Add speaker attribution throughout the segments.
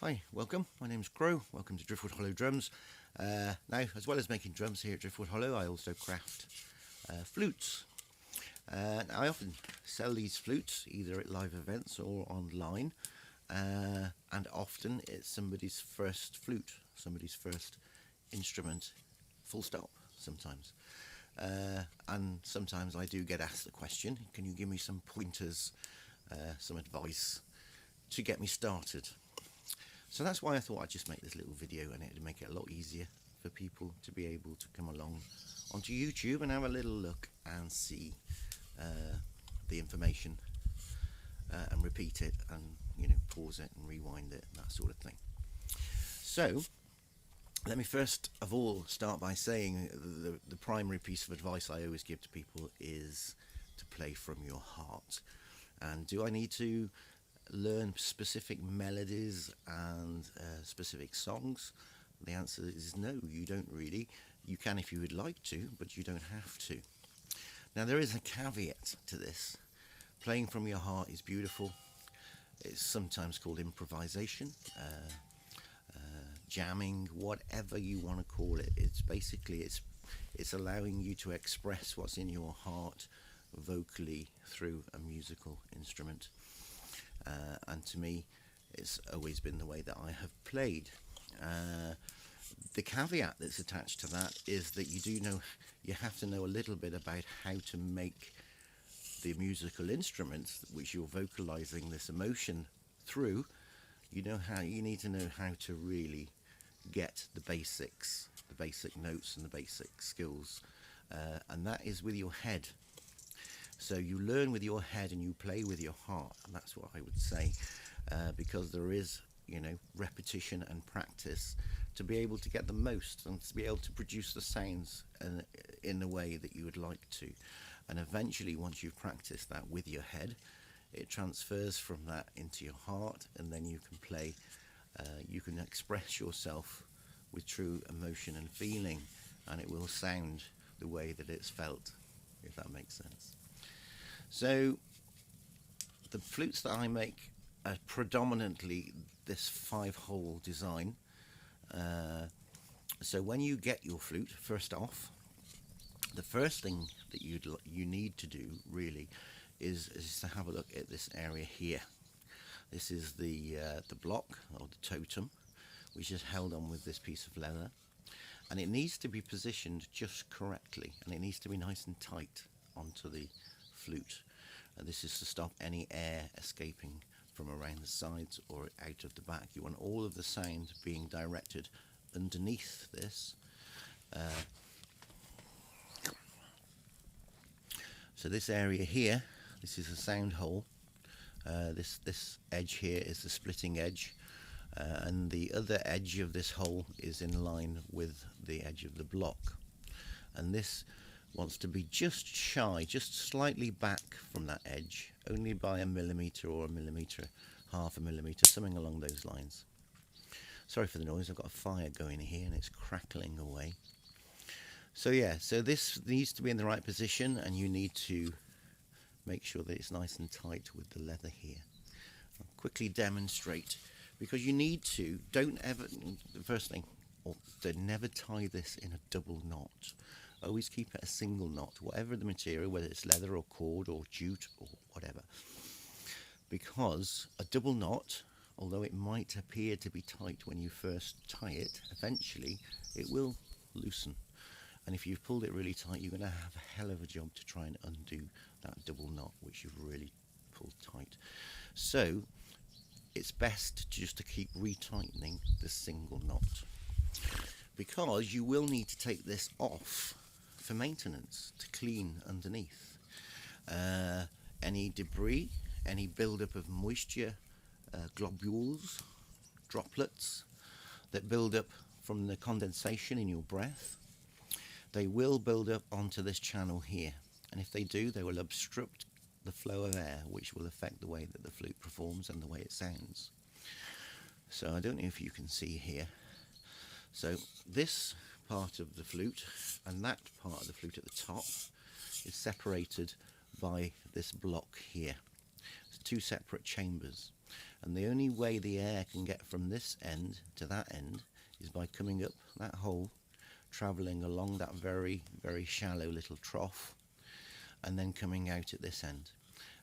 Speaker 1: Hi, welcome. My name's Crow. Welcome to Driftwood Hollow Drums. Now, as well as making drums here at Driftwood Hollow, I also craft flutes. Now I often sell these flutes either at live events or online, and often it's somebody's first flute, somebody's first instrument, full stop, sometimes. And sometimes I do get asked the question, can you give me some pointers, some advice to get me started? So that's why I thought I'd just make this little video, and it'd make it a lot easier for people to be able to come along onto YouTube and have a little look and see the information and repeat it, and pause it and rewind it and that sort of thing. So let me first of all start by saying the primary piece of advice I always give to people is to play from your heart. And do I need to learn specific melodies and specific songs? The answer is no, you don't really. You can if you would like to, but you don't have to. Now there is a caveat to this. Playing from your heart is beautiful. It's sometimes called improvisation, jamming, whatever you want to call it. It's basically it's allowing you to express what's in your heart vocally through a musical instrument. And to me, it's always been the way that I have played. The caveat that's attached to that is that you have to know a little bit about how to make the musical instruments which you're vocalizing this emotion through. You need to know how to really get the basics, the basic notes and the basic skills, and that is with your head. So you learn with your head and you play with your heart, and that's what I would say, because there is repetition and practice to be able to get the most and to be able to produce the sounds in the way that you would like to. And eventually, once you've practiced that with your head, it transfers from that into your heart, and then you can play, you can express yourself with true emotion and feeling, and it will sound the way that it's felt, if that makes sense. So the flutes that I make are predominantly this 5-hole design. So when you get your flute, first off, the first thing that you need to do really is to have a look at this area here. This is the block, or the totem, which is held on with this piece of leather, and it needs to be positioned just correctly, and it needs to be nice and tight onto the flute. And this is to stop any air escaping from around the sides or out of the back. You want all of the sound being directed underneath this. So this area here, this is a sound hole. This edge here is the splitting edge, and the other edge of this hole is in line with the edge of the block. And this wants to be just shy, just slightly back from that edge, only by a millimetre or a millimetre, half a millimetre, something along those lines. Sorry for the noise, I've got a fire going here and it's crackling away. So yeah, so this needs to be in the right position, and you need to make sure that it's nice and tight with the leather here. I'll quickly demonstrate, because you need to, the first thing, never tie this in a double knot. Always keep it a single knot, whatever the material, whether it's leather or cord or jute or whatever. Because a double knot, although it might appear to be tight when you first tie it, eventually it will loosen. And if you've pulled it really tight, you're going to have a hell of a job to try and undo that double knot which you've really pulled tight. So it's best just to keep retightening the single knot, because you will need to take this off for maintenance, to clean underneath. Any debris, any build-up of moisture, globules, droplets that build up from the condensation in your breath, they will build up onto this channel here, and if they do, they will obstruct the flow of air, which will affect the way that the flute performs and the way it sounds. So I don't know if you can see here. So this part of the flute and that part of the flute at the top is separated by this block here. It's two separate chambers, And the only way the air can get from this end to that end is by coming up that hole, travelling along that very, very shallow little trough, and then coming out at this end.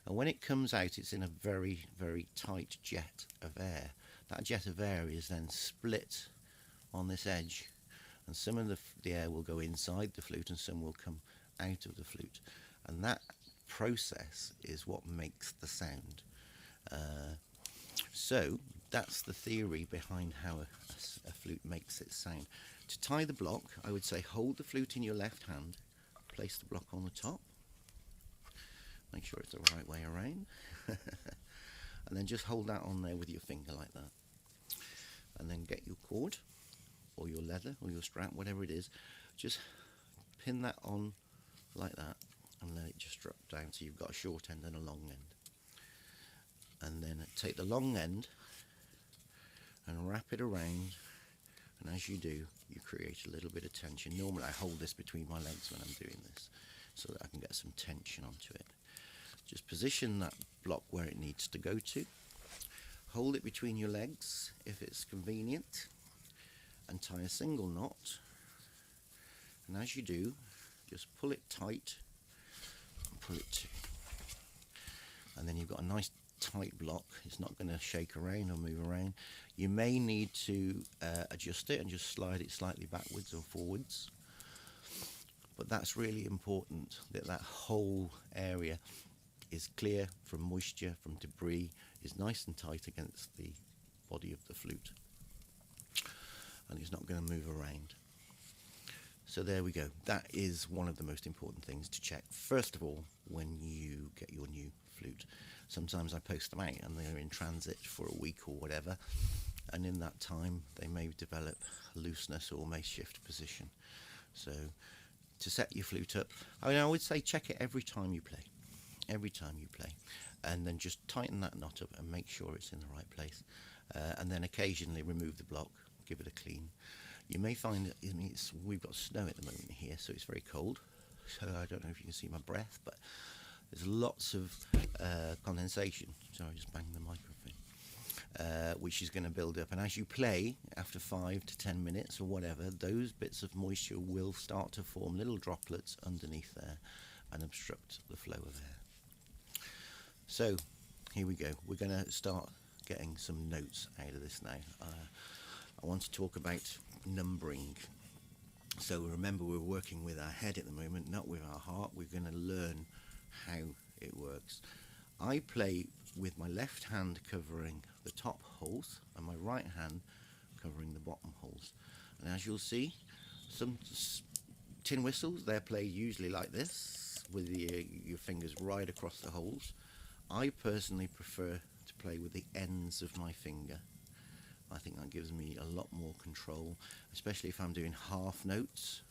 Speaker 1: And when it comes out, it's in a very, very tight jet of air. That jet of air is then split on this edge, and some of the air will go inside the flute and some will come out of the flute. And that process is what makes the sound. So that's the theory behind how a flute makes its sound. To tie the block, I would say hold the flute in your left hand, place the block on the top, make sure it's the right way around, and then just hold that on there with your finger like that. And then get your cord, or your leather, or your strap, whatever it is, just pin that on like that, and let it just drop down so you've got a short end and a long end. And then take the long end and wrap it around, and as you do, you create a little bit of tension. Normally I hold this between my legs when I'm doing this, so that I can get some tension onto it. Just position that block where it needs to go to, hold it between your legs if it's convenient, and tie a single knot. And as you do, just pull it tight and pull it to, and then you've got a nice tight block. It's not going to shake around or move around. You may need to adjust it and just slide it slightly backwards or forwards, but that's really important, that that whole area is clear from moisture, from debris, is nice and tight against the body of the flute, and it's not going to move around. So there we go. That is one of the most important things to check first of all when you get your new flute. Sometimes I post them out and they're in transit for a week or whatever, and in that time they may develop looseness or may shift position. So to set your flute up, I would say check it every time you play, and then just tighten that knot up and make sure it's in the right place, and then occasionally remove the block, give it a clean. You may find that, we've got snow at the moment here, so it's very cold, so I don't know if you can see my breath, but there's lots of condensation. Sorry, I just banged the microphone, which is going to build up, and as you play, after 5 to 10 minutes or whatever, those bits of moisture will start to form little droplets underneath there and obstruct the flow of air. So here we go. We're going to start getting some notes out of this now. I want to talk about numbering. So remember, we're working with our head at the moment, not with our heart. We're going to learn how it works. I play with my left hand covering the top holes and my right hand covering the bottom holes. And as you'll see, some tin whistles, they're played usually like this, with your fingers right across the holes. I personally prefer to play with the ends of my finger. I think that gives me a lot more control, especially if I'm doing half notes,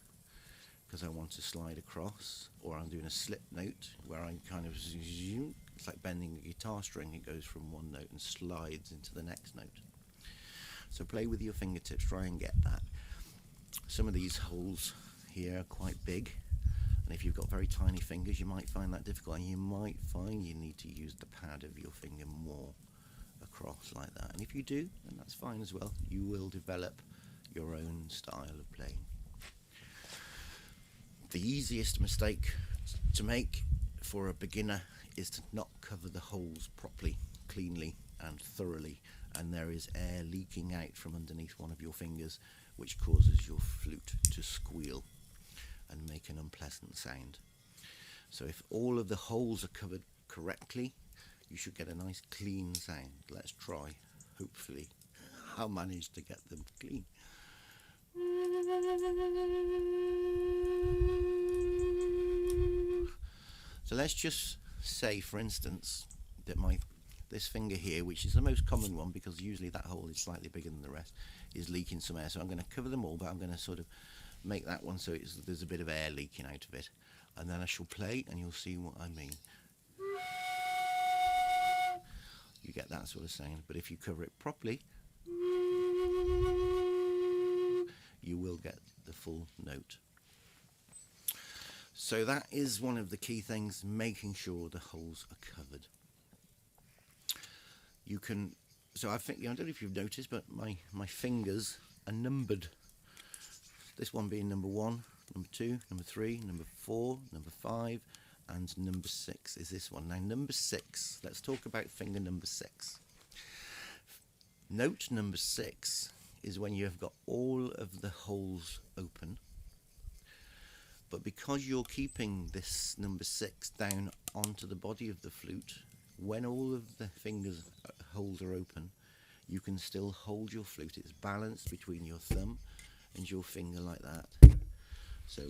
Speaker 1: because I want to slide across, or I'm doing a slip note where I kind of zoom. It's like bending a guitar string. It goes from one note and slides into the next note. So play with your fingertips, try and get that. Some of these holes here are quite big, and if you've got very tiny fingers you might find that difficult, and you might find you need to use the pad of your finger more across like that. And if you do, then that's fine as well. You will develop your own style of playing. The easiest mistake to make for a beginner is to not cover the holes properly, cleanly and thoroughly, and there is air leaking out from underneath one of your fingers, which causes your flute to squeal and make an unpleasant sound. So if all of the holes are covered correctly, you should get a nice clean sound. Let's try. Hopefully I'll manage to get them clean. So let's just say, for instance, that this finger here, which is the most common one because usually that hole is slightly bigger than the rest, is leaking some air. So I'm going to cover them all, but I'm going to sort of make that one so there's a bit of air leaking out of it. And then I shall play and you'll see what I mean. You get that sort of sound, but if you cover it properly, you will get the full note. So that is one of the key things, making sure the holes are covered. You can So I think, I don't know if you've noticed, but my fingers are numbered. This one being number 1, number 2, number 3, number 4, number 5, and number 6 is this one. Now number 6, let's talk about finger number 6. Note number 6 is when you have got all of the holes open, but because you're keeping this number 6 down onto the body of the flute, when all of the fingers holes are open, you can still hold your flute. It's balanced between your thumb and your finger like that. So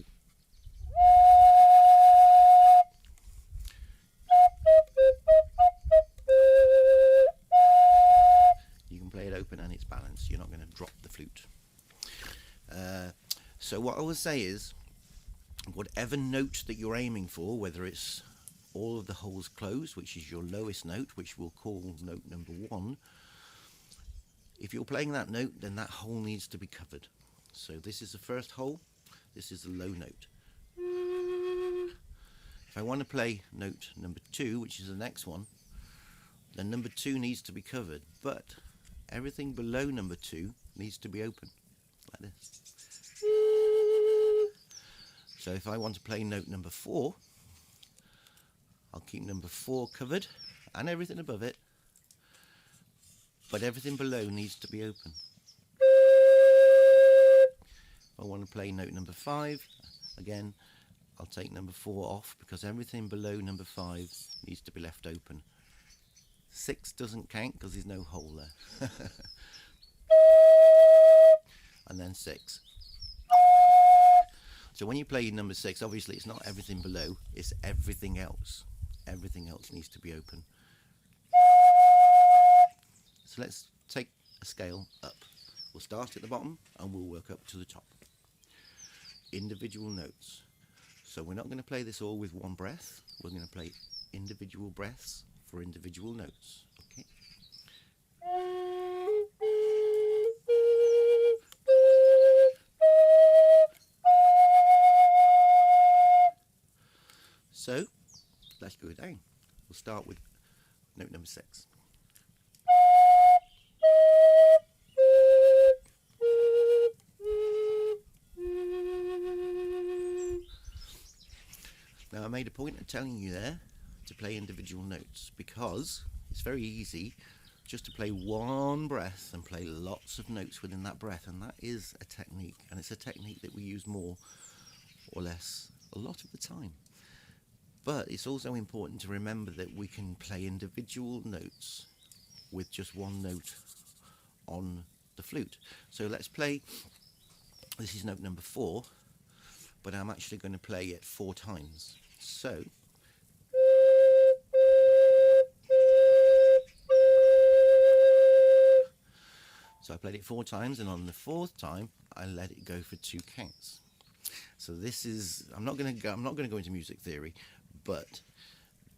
Speaker 1: you can play it open and it's balanced. You're not going to drop the flute. So what I would say is, whatever note that you're aiming for, whether it's all of the holes closed, which is your lowest note, which we'll call note number 1, if you're playing that note, then that hole needs to be covered. So this is the first hole, this is the low note. If I want to play note number 2, which is the next one, then number 2 needs to be covered, but everything below number 2 needs to be open, like this. So if I want to play note number 4, I'll keep number 4 covered and everything above it, but everything below needs to be open. If I want to play note number 5, again, I'll take number 4 off because everything below number 5 needs to be left open. 6 doesn't count because there's no hole there. And then 6. So when you play number 6, obviously it's not everything below, it's everything else. Everything else needs to be open. So let's take a scale up. We'll start at the bottom and we'll work up to the top. Individual notes. So we're not going to play this all with one breath. We're going to play individual breaths for individual notes. Okay. So let's go down. We'll start with note number 6. Now I made a point of telling you there to play individual notes because it's very easy just to play one breath and play lots of notes within that breath, and that is a technique, and it's a technique that we use more or less a lot of the time. But it's also important to remember that we can play individual notes with just one note on the flute. So let's play, this is note number 4, but I'm actually going to play it 4 times. So I played it 4 times, and on the 4th time I let it go for 2 counts. So this is, I'm not going to go into music theory, but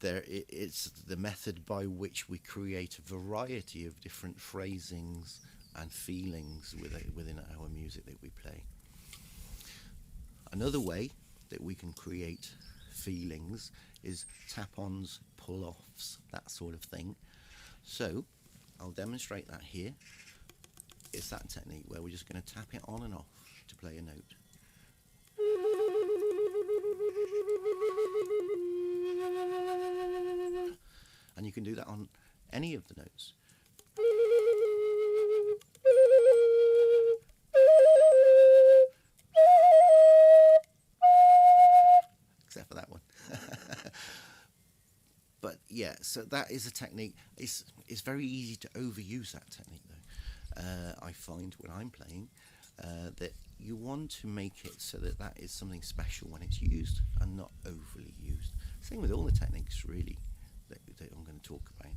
Speaker 1: it's the method by which we create a variety of different phrasings and feelings within our music that we play. Another way that we can create feelings is tap-ons, pull-offs, that sort of thing. So I'll demonstrate that here. It's that technique where we're just going to tap it on and off to play a note. And you can do that on any of the notes. Except for that one. But yeah, so that is a technique. It's very easy to overuse that technique though. I find when I'm playing that you want to make it so that is something special when it's used and not overly used. Same with all the techniques really that I'm going to talk about.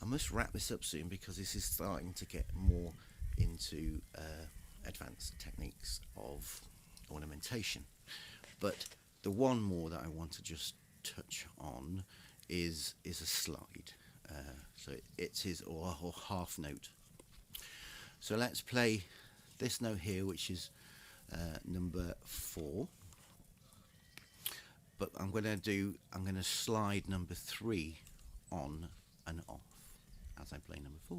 Speaker 1: I must wrap this up soon because this is starting to get more into advanced techniques of ornamentation. But the one more that I want to just touch on is a slide. So it's his or half note. So let's play this note here, which is number 4. But I'm going to slide number 3 on and off as I play number 4.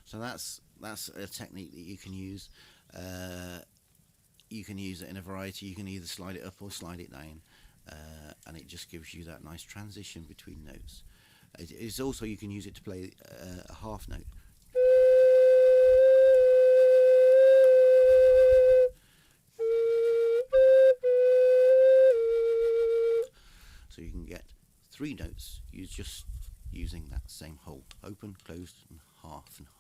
Speaker 1: So that's a technique that you can use. You can use it in a variety. You can either slide it up or slide it down, and it just gives you that nice transition between notes. It's also, you can use it to play a half note. So you can get 3 notes just using that same hole: open, closed, and half and half.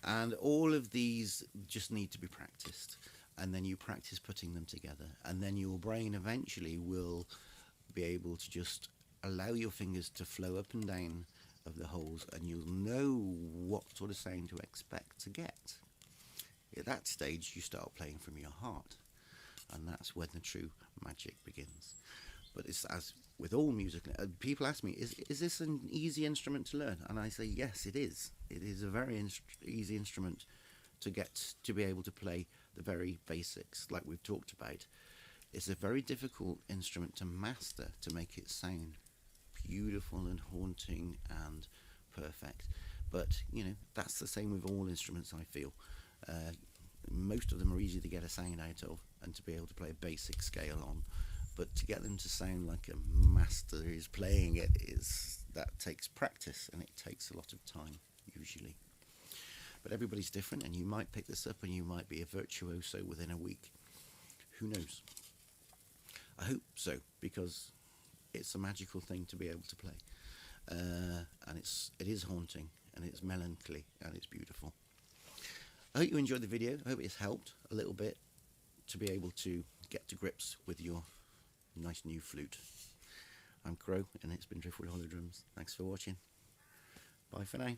Speaker 1: And all of these just need to be practiced, and then you practice putting them together, and then your brain eventually will be able to just allow your fingers to flow up and down of the holes, and you'll know what sort of sound to expect to get. At that stage, you start playing from your heart, and that's when the true magic begins. But it's as with all music, people ask me, is this an easy instrument to learn? And I say, yes, it is. It is a very easy instrument to get to be able to play the very basics, like we've talked about. It's a very difficult instrument to master, to make it sound beautiful and haunting and perfect. But, that's the same with all instruments, I feel. Most of them are easy to get a sound out of and to be able to play a basic scale on. But to get them to sound like a master is playing it, that takes practice, and it takes a lot of time, usually. But everybody's different, and you might pick this up and you might be a virtuoso within a week. Who knows? I hope so, because it's a magical thing to be able to play. And it is haunting, and it's melancholy, and it's beautiful. I hope you enjoyed the video. I hope it's helped a little bit to be able to get to grips with your nice new flute. I'm Crow, and it's been Driftwood Hollow Drums. Thanks for watching. Bye for now.